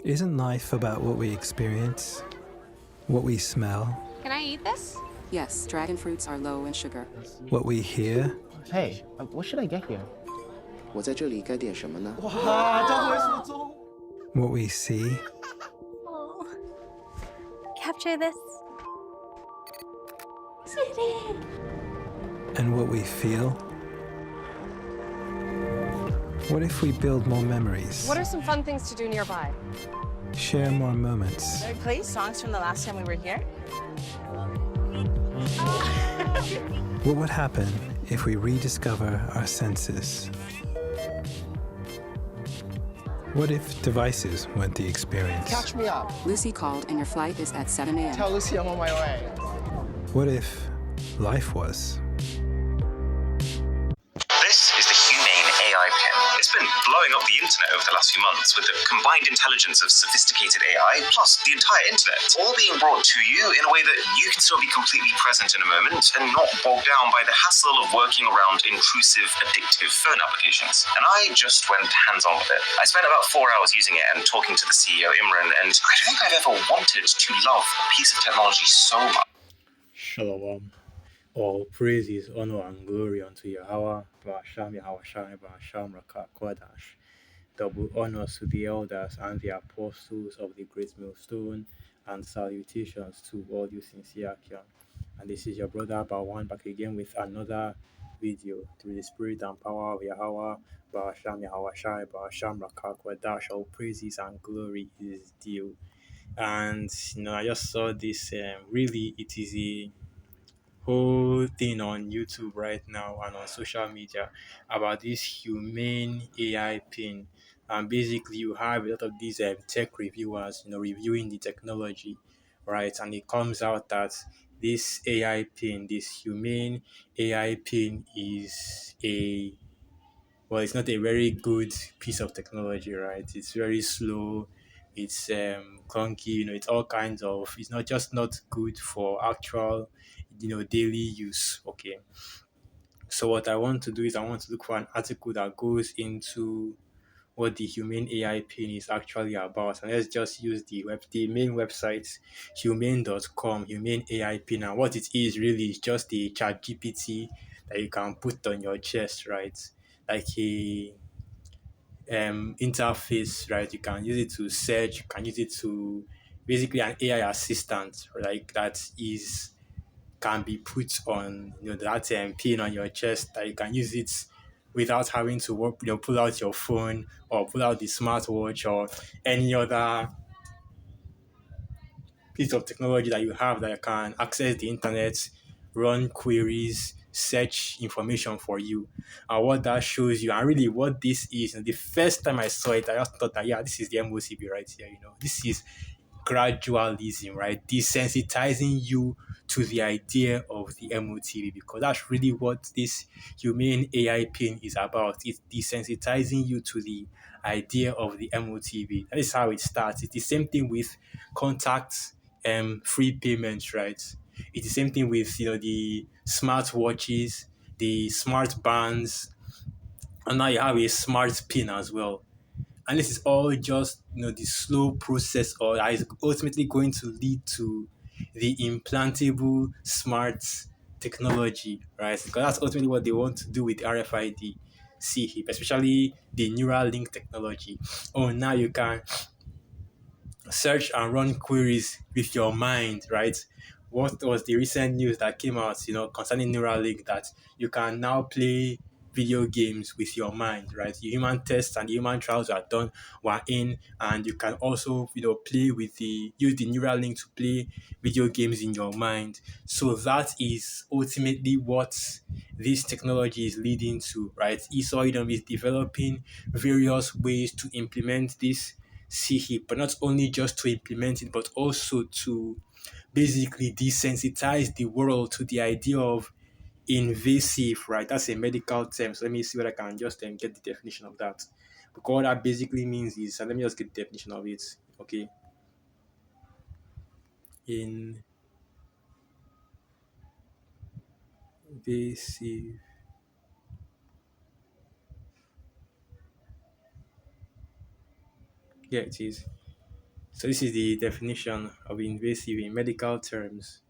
Isn't life about what we experience, what we smell, Can I eat this? Yes, dragon fruits are low in sugar. what we hear, Hey, what should I get here? 我在这里该点什么呢？ what we see, Oh. Capture this. and what we feel? What if we build more memories, What are some fun things to do nearby? share more moments, Should I play songs from the last time we were here? What would happen if we rediscover our senses? What if devices weren't the experience? Catch me up. Lucy called and your flight is at 7 a.m. Tell Lucy I'm on my way. What if life was? This is the Humane AI Pen. It's been blowing up the internet over the last few months with the combined intelligence of sophisticated AI plus the entire internet, all being brought to you in a way that you can still be completely present in a moment and not bogged down by the hassle of working around intrusive, addictive phone applications. And I just went hands-on with it. I spent about 4 hours using it and talking to the CEO, Imran, and I don't think I've ever wanted to love a piece of technology so much. Shalom. All praises, honor, and glory unto Yahweh, Ba'asham Yahweh Shai, Ba'asham Rakah Kodash. Double honors to the elders and the apostles of the great millstone, and salutations to all you sincere Akian. And this is your brother Bawan back again with another video through the spirit and power of Yahweh, Ba'asham Yahweh Shai, Ba'asham Rakah Kodash. All praises and glory is due. And I just saw this. Really, it is a whole thing on YouTube right now and on social media about this humane AI pin. And basically, you have a lot of these tech reviewers, reviewing the technology, right? And it comes out that this AI pin, this humane AI pin, is it's not a very good piece of technology, right? It's very slow. It's clunky. It's all kinds of. It's not just not good for actual, daily use. Okay. So what I want to do is I want to look for an article that goes into what the Humane AI pin is actually about. And let's just use the main website, humane.com, Humane AI pin. And what it is really is just a chat GPT that you can put on your chest, right? Like a interface, right? You can use it to search, you can use it to basically an AI assistant, like that is can be put on that pin on your chest that you can use it without having to work, pull out your phone or pull out the smartwatch or any other piece of technology that you have that can access the internet, run queries, search information for you. And what that shows you, and really what this is, the first time I saw it, I just thought that, yeah, this is the MOCB right here. This is gradualism, right? Desensitizing you to the idea of the MOTV, because that's really what this humane AI pin is about. It's desensitizing you to the idea of the MOTV. That is how it starts. It's the same thing with contact free payments, right? It's the same thing with the smart watches, the smart bands, and now you have a smart pin as well. And this is all just the slow process, or that is ultimately going to lead to the implantable smart technology, right? Because that's ultimately what they want to do with RFID CHIP, especially the neural link technology. Oh, now you can search and run queries with your mind, right? What was the recent news that came out, concerning Neuralink, that you can now play video games with your mind, right? The human tests and the human trials were in, and you can also, use the Neuralink to play video games in your mind. So that is ultimately what this technology is leading to, right? ESOIDOM is developing various ways to implement this CHIP, but not only just to implement it, but also to basically desensitize the world to the idea of invasive, right? That's a medical term. So let me see what I can just get the definition of that. Because what that basically means is, let me just get the definition of it. Okay. Invasive. Yeah, it is. So this is the definition of invasive in medical terms.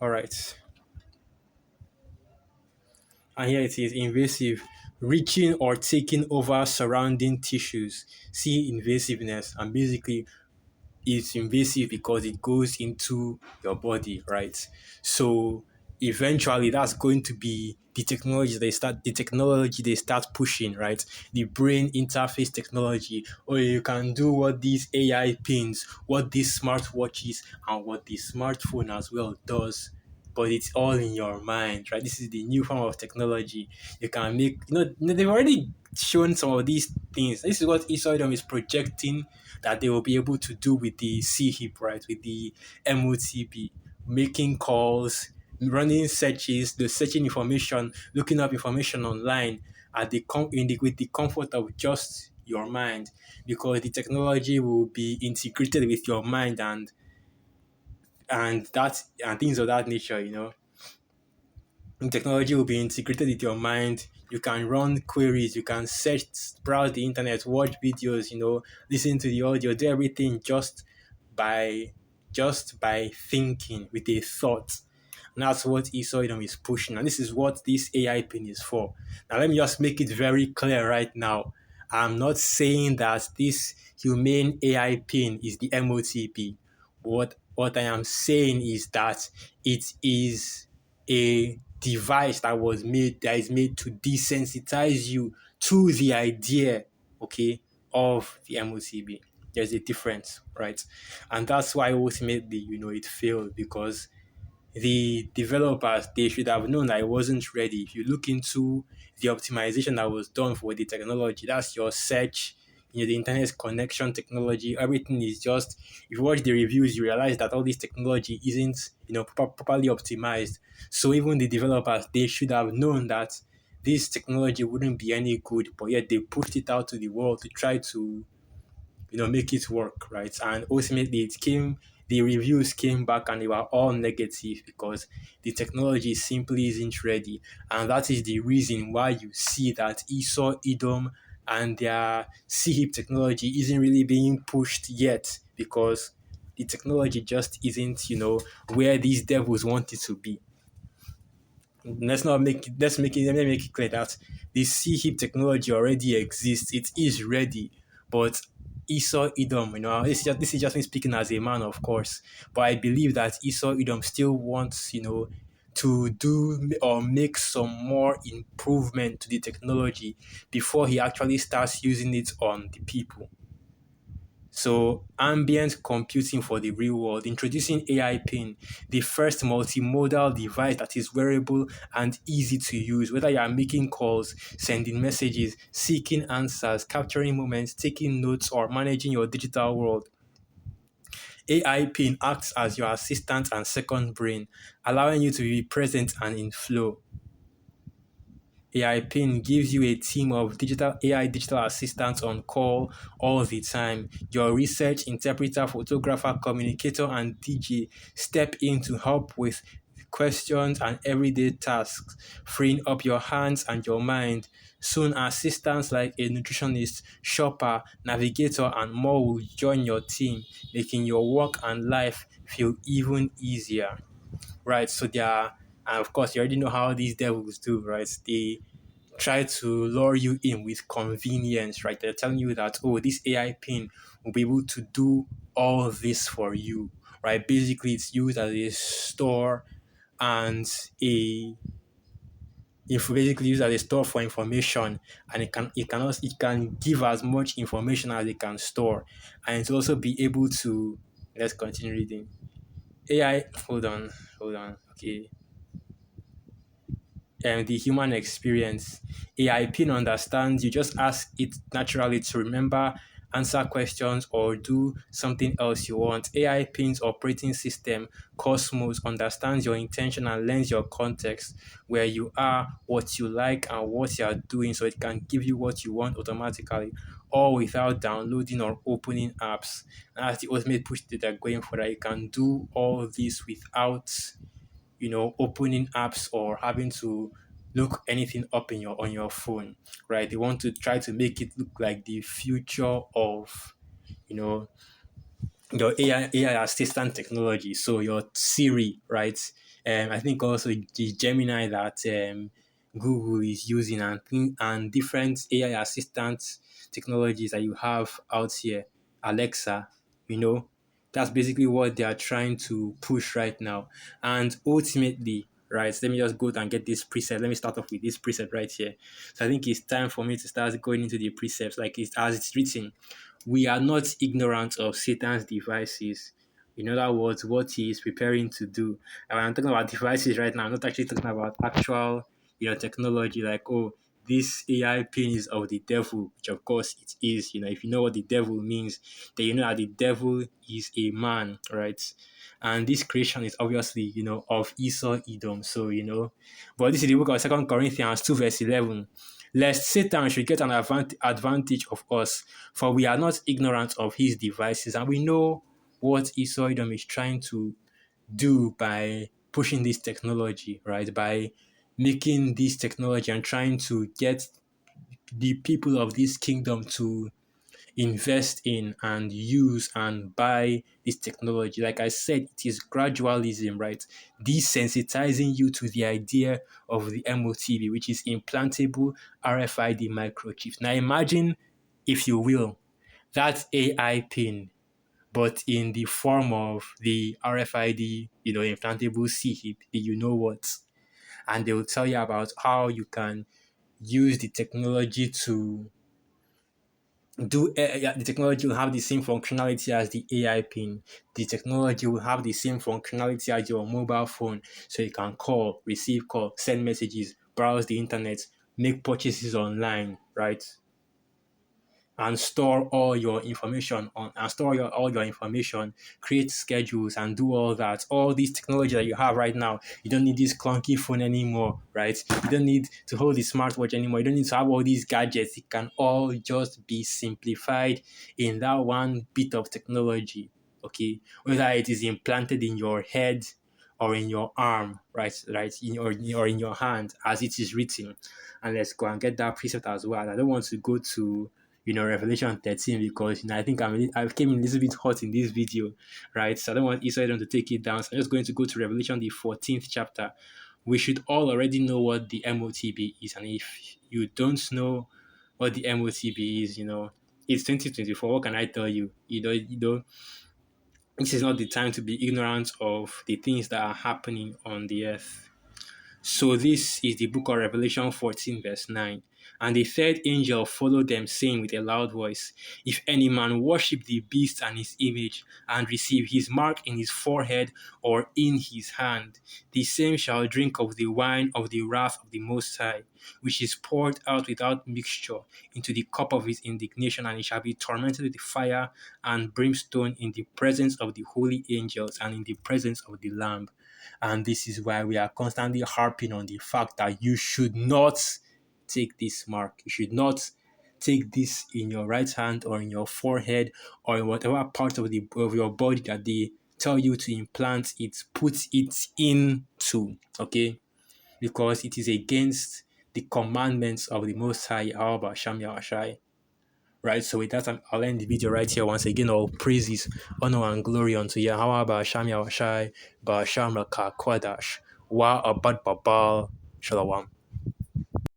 All right. And here it is: invasive, reaching or taking over surrounding tissues. See invasiveness, and basically it's invasive because it goes into your body, right? So eventually that's going to be the technology they start pushing, right? The brain interface technology. Or you can do what these AI pins, what these smartwatches, and what the smartphone as well does, but it's all in your mind, right? This is the new form of technology. You can make, they've already shown some of these things. This is what Esoidom is projecting that they will be able to do with the C-HIP, right? With the MOTP, making calls, running searches, the searching information, looking up information online with the comfort of just your mind, because the technology will be integrated with your mind and things of that nature, technology will be integrated with your mind. You can run queries, you can search, browse the internet, watch videos, listen to the audio, do everything just by thinking with a thought. And that's what Esoidom is pushing. And this is what this AI pin is for. Now, let me just make it very clear right now. I'm not saying that this humane AI pin is the MOTP. What I am saying is that it is a device that is made to desensitize you to the idea, okay, of the MOTP. There's a difference, right? And that's why ultimately, it failed, because the developers, they should have known that it wasn't ready. If you look into the optimization that was done for the technology, that's your search, the internet connection technology, everything is just, if you watch the reviews, you realize that all this technology isn't, properly optimized. So even the developers, they should have known that this technology wouldn't be any good, but yet they pushed it out to the world to try to, make it work, right? And ultimately the reviews came back and they were all negative because the technology simply isn't ready. And that is the reason why you see that Esoidom and their C-HIP technology isn't really being pushed yet, because the technology just isn't, where these devils want it to be. Let me make it clear that the C-HIP technology already exists. It is ready, but Esoidom, this is just me speaking as a man, of course, but I believe that Esoidom still wants, to do or make some more improvement to the technology before he actually starts using it on the people. So ambient computing for the real world, introducing AI Pin, the first multimodal device that is wearable and easy to use, whether you are making calls, sending messages, seeking answers, capturing moments, taking notes, or managing your digital world. AI Pin acts as your assistant and second brain, allowing you to be present and in flow. AI Pin gives you a team of AI digital assistants on call all the time. Your research, interpreter, photographer, communicator, and DJ step in to help with questions and everyday tasks, freeing up your hands and your mind. Soon, assistants like a nutritionist, shopper, navigator, and more will join your team, making your work and life feel even easier. Right, so and of course, you already know how these devils do, right? They try to lure you in with convenience, right? They're telling you that, oh, this AI pin will be able to do all this for you, right? Basically, it's used as a store and basically used as a store for information, and it can give as much information as it can store, and it's also be able to, let's continue reading. AI, hold on, okay. The human experience. AI Pin understands. You just ask it naturally to remember, answer questions, or do something else you want. AI Pin's operating system, Cosmos, understands your intention and learns your context, where you are, what you like, and what you are doing, so it can give you what you want automatically, all without downloading or opening apps. And that's the ultimate push that they're going for, that you can do all this without opening apps or having to look anything up in your on your phone, right? They want to try to make it look like the future of, you know, your AI assistant technology. So your Siri, right? I think also the Gemini that Google is using, and different AI assistant technologies that you have out here, Alexa, you know, that's basically what they are trying to push right now. And ultimately, right, let me just go and get this preset. Let me start off with this preset right here. So I think it's time for me to start going into the precepts, like it's as it's written. We are not ignorant of Satan's devices. In other words, what he is preparing to do. And when I'm talking about devices right now, I'm not actually talking about actual, technology like, oh, this AI pin is of the devil, which of course it is. If you know what the devil means, then you know that the devil is a man, right? And this creation is obviously, of Esau, Edom. So, but this is the book of 2 Corinthians 2, verse 11. Lest Satan should get an advantage of us, for we are not ignorant of his devices, and we know what Esau, Edom is trying to do by pushing this technology, right? By making this technology and trying to get the people of this kingdom to invest in and use and buy this technology. Like I said, it is gradualism, right? Desensitizing you to the idea of the MOTV, which is implantable RFID microchips. Now imagine, if you will, that AI pin, but in the form of the RFID, implantable chip, the what. And they will tell you about how you can use the technology to the technology will have the same functionality as the AI pin. The technology will have the same functionality as your mobile phone, so you can call, receive call, send messages, browse the internet, make purchases online, right? And store all your information all your information, create schedules, and do all that. All this technology that you have right now, you don't need this clunky phone anymore, right? You don't need to hold the smartwatch anymore. You don't need to have all these gadgets. It can all just be simplified in that one bit of technology, okay? Whether it is implanted in your head or in your arm, right, or in your hand, as it is written. And let's go and get that precept as well. I don't want to go to Revelation 13, because I think I came in a little bit hot in this video, right? So I don't want Israel to take it down. So I'm just going to go to Revelation, the 14th chapter. We should all already know what the MOTB is, and if you don't know what the MOTB is, it's 2024. What can I tell you? This is not the time to be ignorant of the things that are happening on the earth. So this is the book of Revelation 14, verse 9. And the third angel followed them, saying with a loud voice, If any man worship the beast and his image, and receive his mark in his forehead or in his hand, the same shall drink of the wine of the wrath of the Most High, which is poured out without mixture into the cup of his indignation, and he shall be tormented with fire and brimstone in the presence of the holy angels and in the presence of the Lamb. And this is why we are constantly harping on the fact that you should not take this mark. You should not take this in your right hand or in your forehead or in whatever part of your body that they tell you to implant it, put it into, okay? Because it is against the commandments of the Most High, Yahweh Sham Yahushai. Right, so with that, I'll end the video right here. Once again, all praises, honor, and glory unto Yahweh Ba'asham Yahushai, Ba'asham Raka Kwadash, Wa Abad Babal, Shalom.